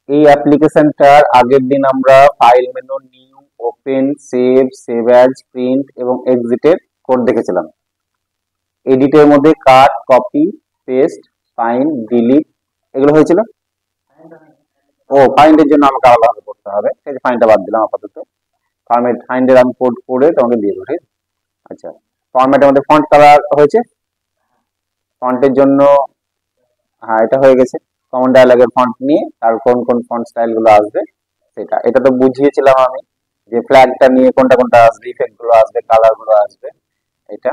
এই অ্যাপ্লিকেশনটার আগের দিন আমরা file menu, new, open, save, save as, print এবং এক্সিটের কোড দেখেছিলাম। এডিটের মধ্যে কাট, কপি, পেস্ট, ফাইন্ড, ডিলিট এগুলো হয়েছিল। ও ফাইন্ডের জন্য আমাকে আলাদাভাবে করতে হবে, ঠিক আছে, ফাইন্ডটা বাদ দিলাম আপাতত। ফাইন্ডের আমি কোড করে তোমাকে দিয়ে দেবো, ঠিক আছে। আচ্ছা, ফরম্যাটের মধ্যে ফন্ট কালার হয়েছে, ফন্টের জন্য হ্যাঁ এটা হয়ে গেছে। কমন ডায়ালগের ফন্ট নিয়ে আর কোন কোন ফন্ট স্টাইল গুলো আসবে সেটা, এটা তো বুঝিয়েছিলাম আমি যে ফ্ল্যাগটা নিয়ে কোনটা কোনটা আসবে, ইফেক্ট গুলো আসবে, কালার গুলো আসবে এটা।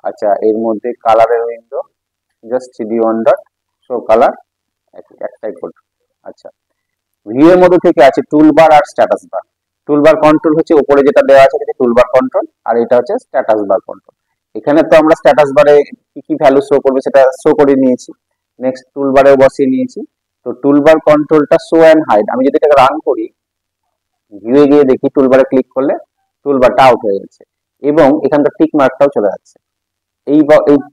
আচ্ছা, এর মধ্যে কালারের window, just CD one dot show colour, একটাই কোড। আচ্ছা, ভিউ এর মধ্যে থেকে আছে টুলবার আর স্ট্যাটাস বার। টুলবার কন্ট্রোল হচ্ছে উপরে যেটা দেওয়া আছে সেটা টুলবার কন্ট্রোল, আর এটা হচ্ছে স্ট্যাটাস বার কন্ট্রোল। এখানে তো আমরা স্ট্যাটাস বারে কি কি ভ্যালু শো করবে সেটা শো করে নিয়েছি, নেক্সট টুলবারেও বসিয়ে নিয়েছি। তো টুলবার কন্ট্রোলটা শো অ্যান্ড হাইড, আমি যদি এটাকে রান করি, ভিউয়ে গিয়ে দেখি টুলবারে ক্লিক করলে টুলবারটা আউট হয়ে যাচ্ছে এবং এখানকার টিক মার্কটাও চলে যাচ্ছে। এই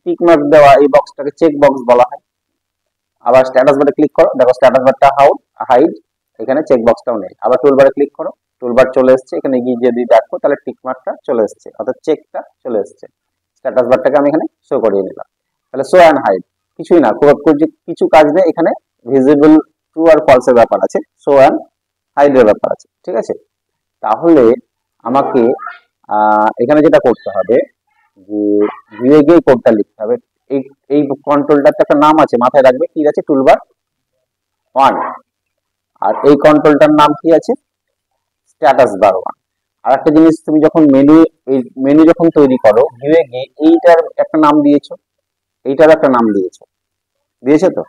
টিক মার্ক দেওয়া এই বক্সটাকে চেক বক্স বলা হয়। আবার স্ট্যাটাস বারে ক্লিক করো, দেখো স্ট্যাটাস বারটা হাইড, এখানে চেক বক্সটাও নেই। আবার টুলবারে ক্লিক করো, টুলবার চলে এসছে, এখানে গিয়ে যদি দেখো তাহলে টিক মার্কটা চলে এসছে, অর্থাৎ চেকটা চলে এসছে। স্ট্যাটাস বারটাকে আমি এখানে শো করিয়ে নিলাম। তাহলে শো অ্যান্ড হাইড কিছুই না, কিছু কাজ নেই এখানে, ভিজিবল ট্রু আর ফলস এর ব্যাপার আছে, শো অ্যান্ড হাইড এর ব্যাপার আছে, ঠিক আছে। তাহলে আমাকে এখানে যেটা করতে হবে যে ভিউয়ে গিয়ে কোডটা লিখতে হবে। এই এই কন্ট্রোলটার একটা নাম আছে, মাথায় রাখবে, কি আছে, টুলবার 1। আর এই কন্ট্রোলটার নাম কি আছে, স্ট্যাটাস বার 1। আর একটা জিনিস, তুমি যখন মেনু যখন তৈরি করো ভিউয়ে গিয়ে এইটার একটা নাম দিয়েছো, এইটার একটা নাম দিয়েছো তো।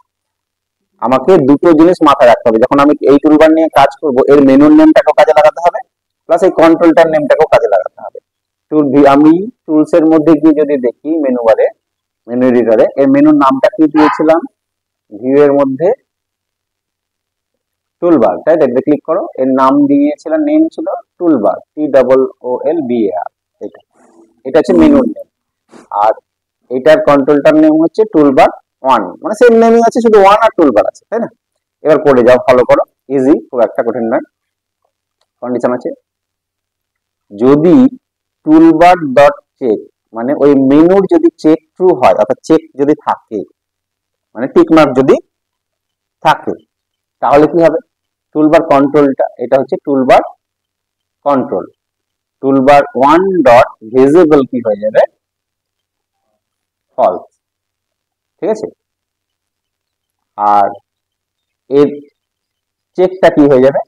আমাকে দুটো জিনিস মাথায় রাখতে হবে, যখন আমি এই টুলবার নিয়ে কাজ করব, এর মেনুর নেমটাকেও কাজে লাগাতে হবে, প্লাস এই কন্ট্রোলটার নেমটাকেও কাজে লাগাতে হবে। আমি টুলস এর মধ্যে গিয়ে যদি দেখি মেনু বারে, মেনু এডিটরে এর মেনুর নামটা কি দিয়েছিলাম, ভিউ এর মধ্যে টুলবার, তাই দেখবে, ক্লিক করো, এর নাম দিয়েছিলাম, নেম ছিল টুলবার, TOOLBAR। এটা এটা হচ্ছে মেনুর নেম। আর এটার কন্ট্রোলটার নেম হচ্ছে টুলবার 1, মানে সেম নেমই আছে, শুধু 1 আর টুলবার আছে, তাই না। এবার করে যাও, ফলো করো, ইজি, খুব একটা কঠিন নয়। কন্ডিশন আছে, যদি টুলবার ডট চেক, মানে ওই মেনুর যদি চেক ট্রু হয়, অর্থাৎ চেক যদি থাকে, মানে টিক মার্ক যদি থাকে, তাহলে কি হবে, টুলবার কন্ট্রোলটা, এটা হচ্ছে toolbar control, toolbar 1 dot visible কি হয়ে যাবে, ফলস, ঠিক আছে। আর এর চেকটা কি হয়ে যাবে,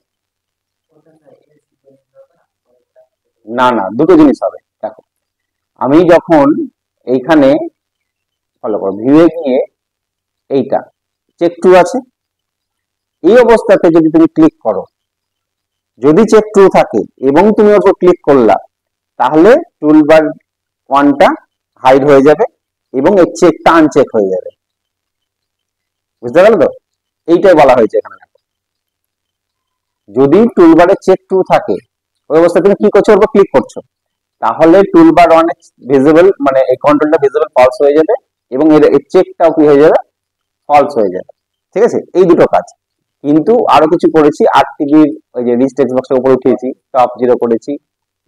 না না, দুটো জিনিস হবে। দেখো, আমি যখন এইখানে ফলো করো, ভিউয়ে গিয়ে এইটা চেক ট্রু আছে, এই অবস্থাতে যদি তুমি ক্লিক করো, যদি চেক ট্রু থাকে এবং তুমি ওর উপর ক্লিক করলা, তাহলে টুলবার 1টা হাইড হয়ে যাবে এবং এর চেকটা আনচেক হয়ে যাবে। বুঝতে গেল তো, এইটাই বলা হয়েছে এখানে। যদি টুলবারে চেক ট্রু থাকে, ওই অবস্থা তুমি কি করছো, ওর উপর ক্লিক করছো, তাহলে টুলবার 1 ভিজিবল, মানে এই কন্ট্রোলটা ভিজিবল ফলস হয়ে যাবে এবং এর চেকটাও কি হয়ে যাবে, ফলস হয়ে যাবে, ঠিক আছে। এই দুটো কাজ। কিন্তু আরো কিছু করেছি, RTBর ওই যে রিচ টেক্সট বক্সের উপর উঠিয়েছি, টপ 0 করেছি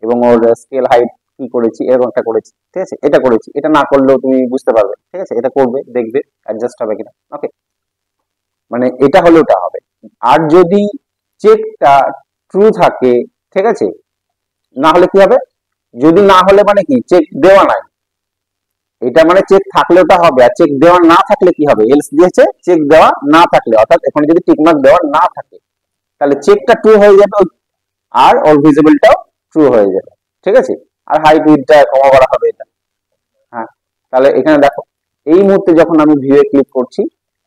এবং ওর স্কেল হাইট কি করেছি, এরকম একটা করেছি, ঠিক আছে। এটা করেছি, এটা না করলেও তুমি বুঝতে পারবে, ঠিক আছে। এটা করবে, দেখবে অ্যাডজাস্ট হবে কিনা, ওকে। মানে এটা হলে ওটা হবে। আর যদি চেকটা ট্রু থাকে, ঠিক আছে, না হলে কি হবে, যদি না হলে মানে কি, চেক দেওয়া নাই, এটা মানে চেক থাকলে ওটা হবে, আর চেক দেওয়া না থাকলে কি হবে, এলস দিয়েছে, চেক দেওয়া না থাকলে, অর্থাৎ এখানে যদি টিকমার্ক দেওয়া না থাকে, তাহলে চেকটা ট্রু হয়ে যাবে আর ওর ভিজিবলটাও ট্রু হয়ে যাবে, ঠিক আছে। আর হাইট উইডটা কমা করা হবে এটা, হ্যাঁ। তাহলে এখানে দেখো, এই মুহূর্তে যখন আমি ভিউয়ে ক্লিক করছি,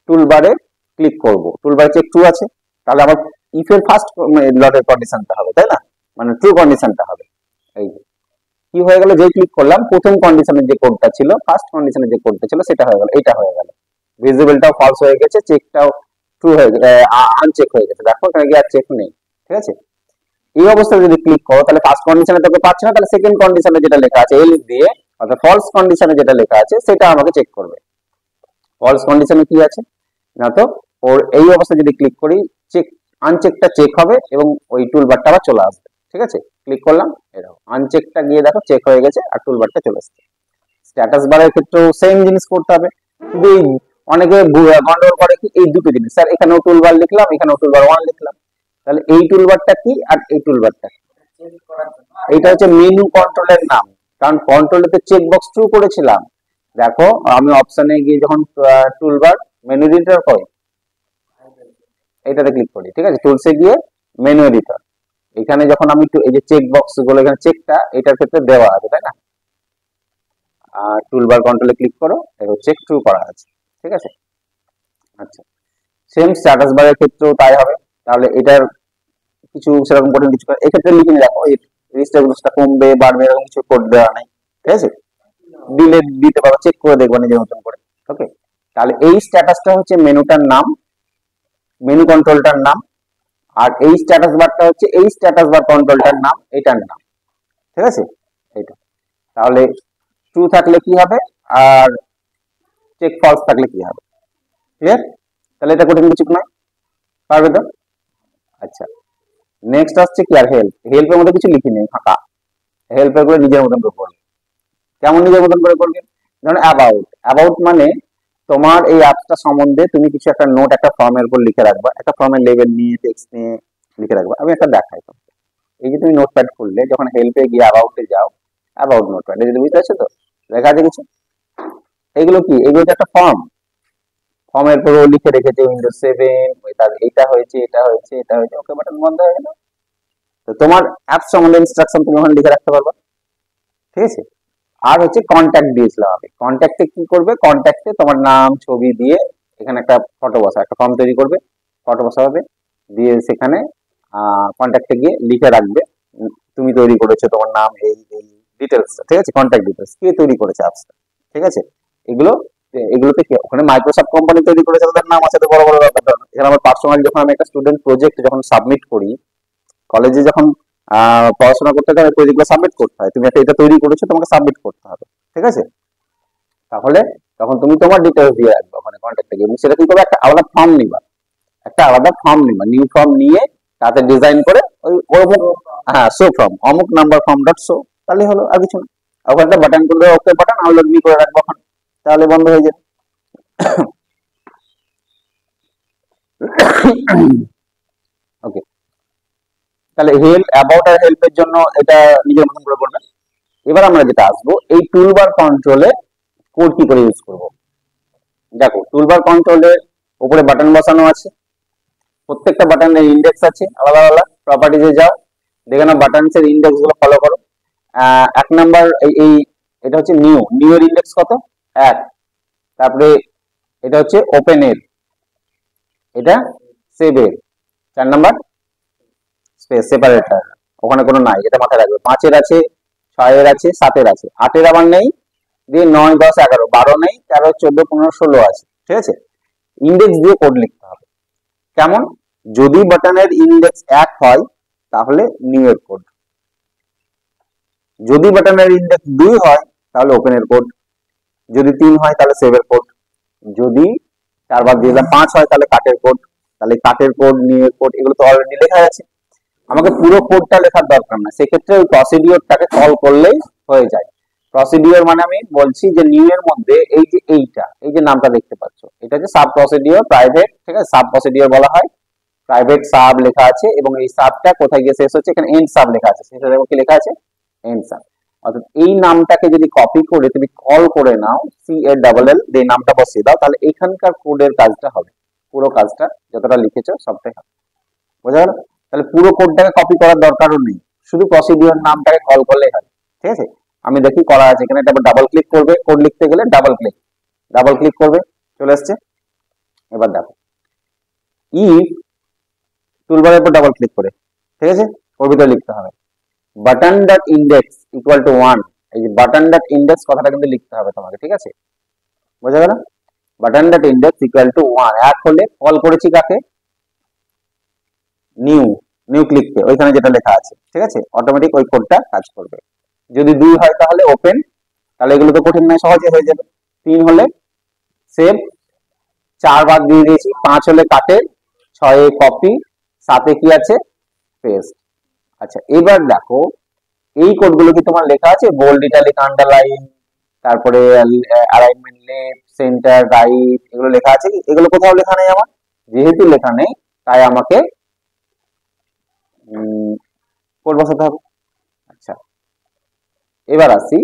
টুলবারে ক্লিক করব, টুলবারে চেক ট্রু আছে, তাহলে আমার ইফের ফার্স্ট লটের কন্ডিশনটা হবে, তাই না, মানে ট্রু কন্ডিশনটা হবে। এই কি হয়ে গেল, যে ক্লিক করলাম প্রথম কন্ডিশনের যে কোডটা ছিল, ফার্স্ট কন্ডিশনের যে কোডটা ছিল সেটা হয়ে গেল, এটা হয়ে গেল, ভিজিবলটাও ফলস হয়ে গেছে, চেকটাও ট্রু হয়ে আনচেক হয়ে গেছে, দেখো এখানে কি আর চেক নেই, ঠিক আছে। এই অবস্থায় যদি ক্লিক করো, তাহলে ফার্স্ট কন্ডিশনে তোকে পাচ্ছে না, তাহলে সেকেন্ড কন্ডিশনে যেটা লেখা আছে এলস দিয়ে, অর্থাৎ ফলস কন্ডিশনে যেটা লেখা আছে সেটা আমাকে চেক করবে। ফলস কন্ডিশনে কি আছে না, তো ওর এই অবস্থায় যদি ক্লিক করি চেক আনচেকটা চেক হবে এবং ওই টুলবারটা আবার চলে আসবে। ঠিক আছে, ক্লিক করলাম, এরকম আনচেকটা গিয়ে দেখো চেক হয়ে গেছে আর টুলবারটা চলে আসছে। স্ট্যাটাস বারের ক্ষেত্রেও সেম জিনিস করতে হবে, কিন্তু অনেকে গন্ডগোল করে কি এই দুটো জিনিস, স্যার এখানেও টুলবার লিখলাম এখানেও টুলবার 1 লিখলাম, তাহলে এই টুলবারটা কি আর এই টুলবারটা কি? এইটা হচ্ছে মেনু কন্ট্রোলের নাম, কারণ কন্ট্রোলেতে চেক বক্স ট্রু করেছিলাম। দেখো আমি অপশনে গিয়ে যখন টুলবার মেনু এডিটর করি এটাতে ক্লিক করি, ঠিক আছে, টুলসে গিয়ে মেনু এডিটর, এখানে যখন আমি এই যে চেক বক্স গুলো এখানে চেকটা এটার ক্ষেত্রে দেওয়া আছে তাই না, টুলবার কন্ট্রোলে ক্লিক করো, এবার চেক ট্রু করা আছে। ঠিক আছে, আচ্ছা সেম স্ট্যাটাস বারের ক্ষেত্রেও তাই হবে। তাহলে এটার কিছু সেরকম কঠিন কিছু এক্ষেত্রে লিখে নিয়ে রাখো, এই রেজিস্টারটা কমবে বাড়বে এরকম কিছু কোড দেওয়া নাই, ঠিক আছে, ডিলেট দিতে পারো, চেক করে দেখবো নিজের মতন করে। ওকে, তাহলে এই স্ট্যাটাসটা হচ্ছে মেনুটার নাম, মেনু কন্ট্রোলটার নাম, আর এই স্ট্যাটাস বারটা হচ্ছে এই স্ট্যাটাস বার কন্ট্রোলটার নাম, এটার নাম। ঠিক আছে, এইটা তাহলে ট্রু থাকলে কি হবে আর চেক ফলস থাকলে কি হবে, ক্লিয়ার? তাহলে এটা কঠিন কিছু নয়, পারবে তো? আচ্ছা নেক্সট আসছে কি আর হেল্প, হেল্পের মধ্যে কিছু লিখি নেই, ফাঁকা, হেল্পের করে নিজের মতন করে করবে। কেমন নিজের মতন করে করবে? ধরুন অ্যাবাউট, অ্যাবাউট মানে তোমার এই অ্যাপটা সম্বন্ধে তুমি কিছু একটা নোট একটা ফর্মের উপর লিখে রাখবা, একটা ফর্মের লেভেল নিয়ে টেক্সট নিয়ে লিখে রাখবা। আমি একটা দেখাই তোমাকে, এই যে তুমি নোটপ্যাড খুললে যখন হেল্পে গিয়ে অ্যাবাউটে যাও, অ্যাবাউট নোটপ্যাড যদি বুঝতে পারছো তো, লেখা আছে কিছু, এগুলো কি, এগুলো তো একটা ফর্ম, ফর্মের পরেও লিখে রেখেছে উইন্ডোজ 7 এটা হয়েছে এটা হয়েছে এটা হয়েছে, ওকে বাটন বন্ধ হয়ে গেল। তো তোমার অ্যাপ সম্বন্ধে ইনস্ট্রাকশন তুমি ওখানে লিখে রাখতে পারবা। ঠিক আছে, আর হচ্ছে কন্ট্যাক্ট দিয়েছিলাম আমি, কন্ট্যাক্টে কি করবে, কন্ট্যাক্টে তোমার নাম ছবি দিয়ে এখানে একটা ফটো বসা, একটা ফর্ম তৈরি করবে, ফটো বসাবে, দিয়ে সেখানে কন্ট্যাক্টে গিয়ে লিখে রাখবে তুমি তৈরি করেছো তোমার নাম এই এই ডিটেলস, ঠিক আছে, কন্ট্যাক্ট ডিটেলস কে তৈরি করেছে অ্যাপসটা। ঠিক আছে, এগুলো এগুলোতে কি ওখানে মাইক্রোসফট কোম্পানি তৈরি করেছে তাদের নাম আছে, তো বড় বড় ব্যাপার। এখানে আমার পার্সোনাল যখন আমি একটা স্টুডেন্ট প্রজেক্ট যখন সাবমিট করি কলেজে, যখন পড়াশোনা করতে গেলে প্রজেক্টগুলো সাবমিট করতে হয়, তুমি একটা এটা তৈরি করেছো তোমাকে সাবমিট করতে হবে। ঠিক আছে, তাহলে তখন তুমি তোমার ডিটেলস দিয়ে রাখবে ওখানে কন্ট্যাক্টে গিয়ে, এবং সেটা কি করবে, একটা আলাদা ফর্ম নিবা, একটা আলাদা ফর্ম নিবা, নিউ ফর্ম নিয়ে তাতে ডিজাইন করে ওই অমুক, হ্যাঁ শো ফর্ম অমুক নাম্বার ফর্ম ডট শো, তাহলে হলো, আর কিছু না। ওখানে একটা বাটন করলে ওকে বাটন আনলক নি করে রাখবো ওখানে, তাহলে বন্ধ হয়ে যাবে। ওকে, তাহলে হেল্প অ্যাবাউট আর হেল্পের জন্য এটা নিজের মতন করে করবে। এবার আমরা যেটা আসবো এই টুলবার কন্ট্রোলে কোড কি করে ইউজ করব। দেখো টুলবার কন্ট্রোলের উপরে বাটন বসানো আছে, প্রত্যেকটা বাটনের ইন্ডেক্স আছে আলাদা আলাদা, প্রপার্টিজে যাও, দেখে নাও বাটনস এর ইন্ডেক্স গুলো ফলো করো। এক নাম্বার এই এটা হচ্ছে নিউ, নিউ এর ইন্ডেক্স কত, 1। তারপরে এটা হচ্ছে ওপেন এর, এটা সেভ এর, 4 নাম্বার স্পেস সেপারেটর, ওখানে কোনো নাই, এটা মাথায় রাখবে। 5 এর আছে, 6 এর আছে, 7 এর আছে, 8 এর আবার নেই, দিয়ে 9 10 11 12 নেই, 13 14 15 16 আছে। ঠিক আছে, ইন্ডেক্স দিয়ে কোড লিখতে হবে। কেমন, যদি বাটনের ইন্ডেক্স 1 হয় তাহলে নিউ এর কোড, যদি বাটনের ইন্ডেক্স 2 হয় তাহলে ওপেন এর কোড, যদি 3 হয় তাহলে সেভ এর কোড, যদি 4 বাদ দিয়ে 5 হয় তাহলে কাটের কোড, তাহলে কাটের কোড নিউ এর কোড এগুলো তো অলরেডি লেখা আছে, আমাকে পুরো কোডটা লেখার দরকার না, সেক্ষেত্রে ওই প্রসিডিওরটাকে কল করলেই হয়ে যায়। প্রসিডিওর মানে আমি বলছি যে নিউ এর মধ্যে এই যে এইটা, এই যে নামটা দেখতে পাচ্ছ এটা হচ্ছে সাব প্রসিডিওর প্রাইভেট, ঠিক আছে, সাব প্রসিডিওর বলা হয়, প্রাইভেট সাব লেখা আছে, এবং এই সাবটা কোথায় গিয়ে শেষ হচ্ছে, এখানে এন্ড সাব লেখা আছে, শেষে দেখো কি লেখা আছে, এন্ড সাব। অর্থাৎ এই নামটাকে যদি কপি করে তুমি কল করে নাও CALL দিয়ে নামটা বসিয়ে দাও, তাহলে এখানকার কোডের কাজটা হবে, পুরো কাজটা যতটা লিখেছো সবটাই হবে। বোঝা গেল? তাহলে পুরো কোডটাকে কপি করার দরকারও নেই, শুধু প্রসিডিওর নামটাকে কল করলেই হয়। ঠিক আছে, আমি দেখি করা আছে এখানে, ডাবল ক্লিক করবে, কোড লিখতে গেলে ডাবল ক্লিক করবে, চলে আসছে। এবার দেখো ইফ, টুলবারের উপর ডাবল ক্লিক করে, ঠিক আছে, ওর ভিতরে লিখতে হবে button dot index equal to 1, এই যে বাটন ডট ইন্ডেক্স কথাটা কিন্তু লিখতে হবে তোমাকে। ঠিক আছে, বোঝা গেল? Button dot index equal to 1, এক হলে কল করেছি কাকে, নিউ, নিউ ক্লিককে, ওইখানে যেটা লেখা আছে, ঠিক আছে, অটোমেটিক ওই কোডটা কাজ করবে। যদি 2 হয় তাহলে ওপেন, তাহলে এগুলো তো কঠিন নয়, সহজে হয়ে যাবে। 3 হলে সেভ, 4 বাদ দিয়ে দিয়েছি, 5 হলে কাটের, 6 কপি, 7 কি আছে পেস্ট। আচ্ছা এবার দেখো এই কোডগুলো কি তোমার লেখা আছে? বোল্ড, ইটালিক, আন্ডারলাইন, তারপরে অ্যালাইনমেন্ট লেফট, সেন্টার, রাইট, এগুলো লেখা আছে কি? এগুলো কোথাও লেখা নেই আমার। যেহেতু লেখা নেই তাই আমাকে কোড বসাতে হবে। আচ্ছা এবার আসি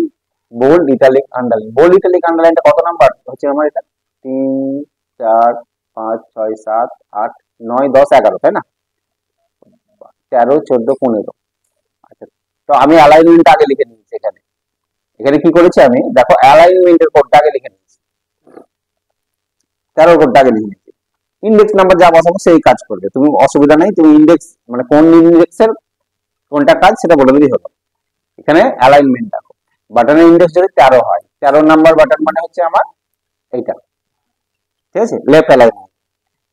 bold, italic, underline. Bold, italic, আন্ডারলাইনটা কত নাম্বার হচ্ছে আমার? এটা 3 4 5 6 7 8 9 10 11, তাই না? 13 14 15। আচ্ছা তো আমি অ্যালাইনমেন্ট আগে লিখে নিয়েছি। এখানে এখানে কি করেছি আমি, দেখো অ্যালাইনমেন্টের কোডটা আগে লিখে নিয়েছি, 13 কোডটা আগে লিখে নিয়েছি। ইন্ডেক্স নাম্বার যা বসাবো সেই কাজ করবে, তুমি অসুবিধা নাই। তুমি ইন্ডেক্স মানে কোন ইন্ডেক্সের কোনটা কাজ সেটা বলে দিলেই হলো। এখানে অ্যালাইনমেন্ট দেখো, বাটনের ইন্ডেক্স যদি 13 হয়, 13 নাম্বার বাটন মানে হচ্ছে আমার এইটা, ঠিক আছে, লেফট অ্যালাইনমেন্ট।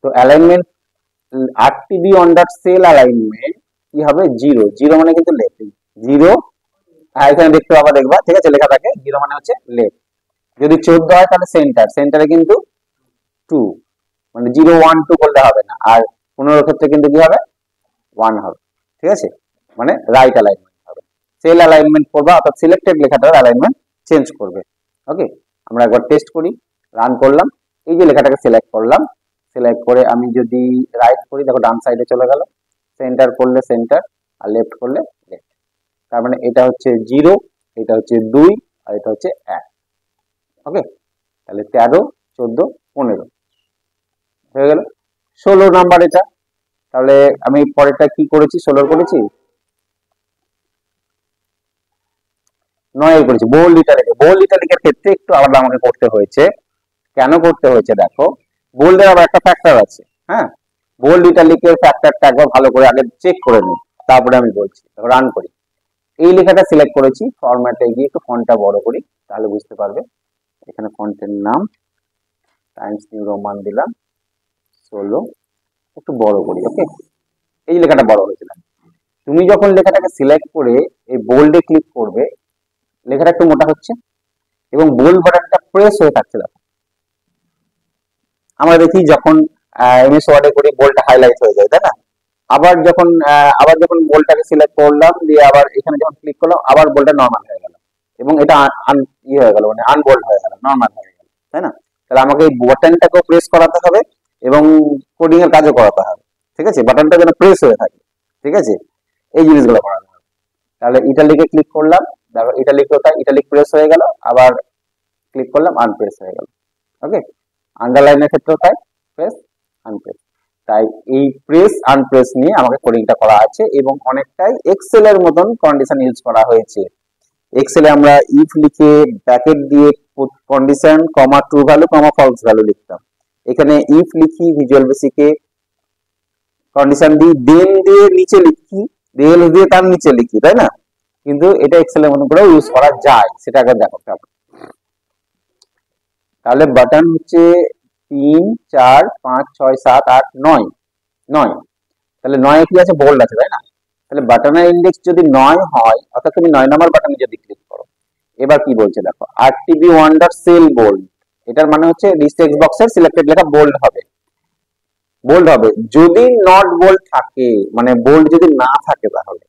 তো alignment RTB one dot sel alignment কি হবে? 0 0 মানে কিন্তু লেফট, 0 এখানে দেখতে পাবা, দেখবা ঠিক আছে লেখা থাকে 0 মানে হচ্ছে লেফট। যদি 14 হয় তাহলে সেন্টার, সেন্টারে কিন্তু 2 মানে 0 1 2 করলে হবে না। আর 15 ক্ষেত্রে কিন্তু কি হবে? 1 হবে, ঠিক আছে, মানে রাইট অ্যালাইনমেন্ট হবে। সেল অ্যালাইনমেন্ট করবা অর্থাৎ সিলেক্টেড লেখাটার অ্যালাইনমেন্ট চেঞ্জ করবে। ওকে, আমরা একবার টেস্ট করি, রান করলাম, এই যে লেখাটাকে সিলেক্ট করলাম, সিলেক্ট করে আমি যদি রাইট করি দেখো ডান সাইডে চলে গেল, সেন্টার করলে সেন্টার, আর লেফট করলে লেফট। তার মানে এটা হচ্ছে 0, এটা হচ্ছে 2, আর এটা হচ্ছে 1। ওকে, তাহলে 13 14 15 হয়ে গেল। 16 নাম্বার এটা, তাহলে আমি পরেরটা কি করেছি? 16 করেছি, 9 করেছি। বোল্ড ইটালিক, বোল্ড ইটালিকের ক্ষেত্রে একটু আলাদা আমাকে করতে হয়েছে। কেন করতে হয়েছে দেখো, বোল্ডের আবার একটা ফ্যাক্টর আছে। হ্যাঁ, বোল্ড ইটালিকের ফ্যাক্টরটা একবার ভালো করে আগে চেক করে নিই, তারপরে আমি বলছি। রান করি, এই লেখাটা সিলেক্ট করেছি, ফরম্যাটে গিয়ে একটু ফন্টটা বড় করি তাহলে বুঝতে পারবে। এখানে ফন্টের নাম টাইমস নিউ রোমান দিলাম, 16, একটু বড় করি। ওকে, এই লেখাটা বড় হয়েছিল। তুমি যখন লেখাটাকে সিলেক্ট করে এই বোল্ডে ক্লিক করবে, লেখাটা একটু মোটা হচ্ছে এবং বোল্ড বাটনটা প্রেস হয়ে থাকছে। দেখো আমরা দেখি যখন এমএস ওয়ার্ডে করি বোল্ডটা হাইলাইট হয়ে যায়, তাই না? আবার যখন বোল্ডটাকে সিলেক্ট করলাম, দিয়ে আবার এখানে যখন ক্লিক করলাম আবার বোল্ডটা নর্মাল হয়ে গেল এবং এটা হয়ে গেল, মানে আনবোল্ড হয়ে গেল, নর্মাল হয়ে গেল, তাই না? তাহলে আমাকে এই বাটনটাকেও প্রেস করাতে হবে এবং কোডিং এর কাজও করাতে হবে, ঠিক আছে? বাটনটা যেন প্রেস হয়ে থাকে, ঠিক আছে, এই জিনিসগুলো করাতে হবে। তাহলে ইটালিকে ক্লিক করলাম, দেখো ইটালিক কোথায়? ইটালিক প্রেস হয়ে গেল, আবার ক্লিক করলাম আনপ্রেস হয়ে গেল। ওকে, আন্ডারলাইনের ক্ষেত্রেও তাই, প্রেস আনপ্রেস। তাই এই প্রেস আনপ্রেস নিয়ে আমাকে কোডিংটা করা আছে এবং অনেকটাই এক্সেল এর মতন কন্ডিশন ইউজ করা হয়েছে। এক্সেলে আমরা ইফ লিখে ব্র্যাকেট দিয়ে কন্ডিশন কমা ট্রু ভ্যালু কমা ফলস ভ্যালু লিখতাম। এখানে ইফ লিখি ভিজুয়াল বেসিকে, কন্ডিশন দিই, দেন দিয়ে নিচে লিখি, দেন দিয়ে তার নিচে লিখি, তাই না? কিন্তু এটা এক্সেলের মতন করে ইউজ করা যায়, সেটা আগে দেখো। তাহলে বাটন হচ্ছে 3 4 5 6 7 8 9 9। তাহলে 9 কি আছে? বোল্ড আছে, তাই না? তাহলে বাটনের ইন্ডেক্স যদি 9 হয়, অর্থাৎ তুমি 9 নম্বর বাটনে যদি ক্লিক করো, এবার কি বলছে দেখো, RTB one dot sel bold. এটার মানে হচ্ছে লিস্ট টেক্সট বক্সের সিলেক্টেড লেখা বোল্ড হবে, বোল্ড হবে। যদি নট বোল্ড থাকে, মানে বোল্ড যদি না থাকে, তাহলে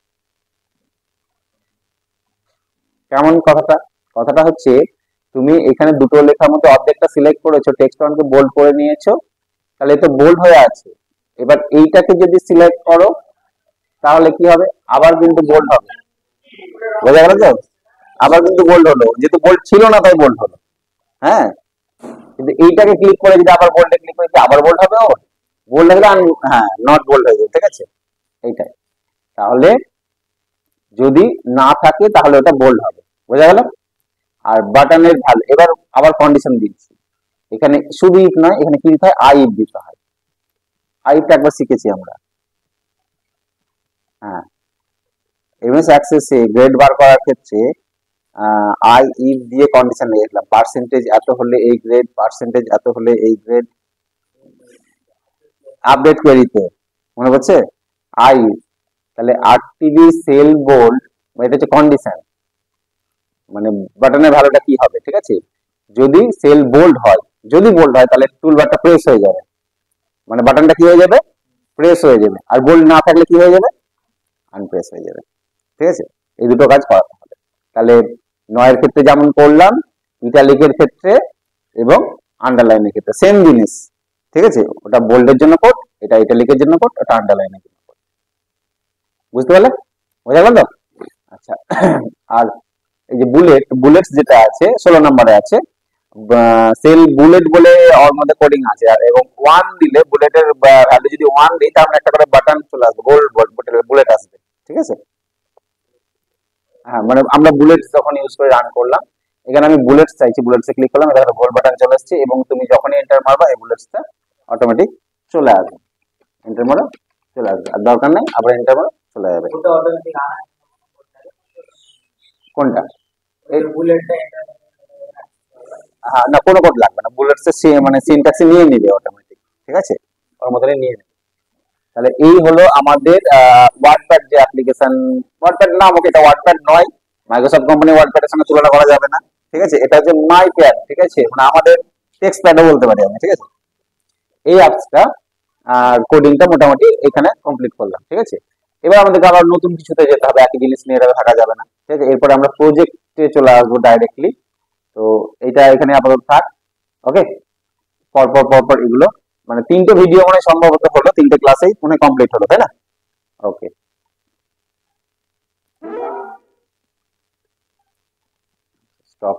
কেমন কথাটা? কথাটা হচ্ছে তুমি এখানে দুটো লেখার মধ্যে অর্ধেকটা সিলেক্ট করেছো, টেক্সট ফন্টকে বোল্ড করে নিয়েছো, তাহলে তো বোল্ড হয়ে আছে। এবার এইটাকে যদি সিলেক্ট করো তাহলে কি হবে? আবার কিন্তু বোল্ড হবে, বোঝা গেল তো? আবার কিন্তু বোল্ড হলো, যেহেতু বোল্ড ছিল না তাই বোল্ড হলো। হ্যাঁ, কিন্তু এইটাকে ক্লিক করে যদি আবার বোল্ডে ক্লিক করে আবার বোল্ড হবে, ও বোল্ড হলে হ্যাঁ নট বোল্ড হয়ে যাবে, ঠিক আছে? এইটাই। তাহলে যদি না থাকে তাহলে ওটা বোল্ড হবে, বোঝা গেল? আর বাটনের ভ্যালু, এবার আবার কন্ডিশন দিচ্ছি। এখানে শুধু ইফ নয়, এখানে কি দিতে হয়? আই ইফ দিতে হয়। আই ইফটা একবার শিখেছি আমরা। হ্যাঁ, এমএস অ্যাক্সেসে গ্রেড বার করার ক্ষেত্রে আই ইফ দিয়ে কন্ডিশন লিখলাম, পার্সেন্টেজ এত হলে এই গ্রেড, পার্সেন্টেজ এত হলে এই গ্রেড। আপডেট কোয়েরিতে মনে পড়ছে আই ইফ, তাহলে আরটিবি সেল বোল্ড, এটা হচ্ছে কন্ডিশন, মানে বাটনের ভ্যালুটা কি হবে, ঠিক আছে? যদি সেল বোল্ড হয়, যদি বোল্ড হয় তাহলে টুলবারটা প্রেস হয়ে যাবে, মানে বাটনটা কি হয়ে যাবে, প্রেস হয়ে যাবে। আর বোল্ড না থাকলে কি হয়ে যাবে, আনপ্রেস হয়ে যাবে। ঠিক আছে, এই দুটো কাজ করাতে হবে। তাহলে নয়ের ক্ষেত্রে যেমন করলাম, ইটালিকের ক্ষেত্রে এবং আন্ডারলাইনের ক্ষেত্রে সেম জিনিস। ঠিক আছে, ওটা বোল্ডের জন্য কোড, এটা ইটালিকের জন্য কোড, ওটা আন্ডারলাইনের জন্য কোড। বুঝতে পারলে, বোঝা গেল? আচ্ছা, আর এই যে বুলেটস যেটা আছে 16 নম্বরে আছে, সেল বুলেট বলে ওর মধ্যে কোডিং আছে। আর এবং 1 দিলে, বুলেটের ভ্যালু যদি 1 দিই, তার মানে একটা করে বাটন চলে আসবে, গোল বুলেট আসবে। ঠিক আছে, হ্যাঁ, মানে আমরা বুলেটস যখন ইউজ করে রান করলাম, এখানে আমি বুলেটস চাইছি, বুলেটসে ক্লিক করলাম, এখানে গোল বাটন চলে আসছে, এবং তুমি যখনই এন্টার মারবা এই বুলেটসটা অটোমেটিক চলে আসবে, এন্টার মারো চলে আসবে, আর দরকার নেই আবার এন্টার মারো চলে যাবে। কোনটা? এই বুলেটটা? হ্যাঁ, না কোনো কোড লাগবে না, বুলেটস মানে সিনট্যাক্সে নিয়ে নিবে অটোমেটিক। ঠিক আছে, ওর মধ্যে নিয়ে নেবে। তাহলে এই হলো আমাদের ওয়ার্ডপ্যাড যে অ্যাপ্লিকেশন, ওয়ার্ডপ্যাড নাম, ওকে এটা ওয়ার্ডপ্যাড নয়, মাইক্রোসফট কোম্পানি ওয়ার্ডপ্যাডের সঙ্গে তুলনা করা যাবে না। ঠিক আছে, এটা হচ্ছে মাই প্যাড। ঠিক আছে, মানে আমাদের টেক্সট প্যাডও বলতে পারি আমি। ঠিক আছে, এই অ্যাপসটা কোডিংটা মোটামুটি এখানে কমপ্লিট করলাম। ঠিক আছে, এবার আমাদেরকে আবার নতুন কিছুতে যেতে হবে, একই জিনিস নিয়ে থাকা যাবে না। ঠিক আছে, এরপরে আমরা প্রজেক্টে চলে আসবো ডাইরেক্টলি। তো এটা এখানে আপাতত থাক। ওকে, পরপর পরপর এগুলো, মানে 3টে ভিডিও মানে সম্ভবত হলো, 3টে ক্লাসেই মনে কমপ্লিট হলো, তাই না? ওকে, স্টপ।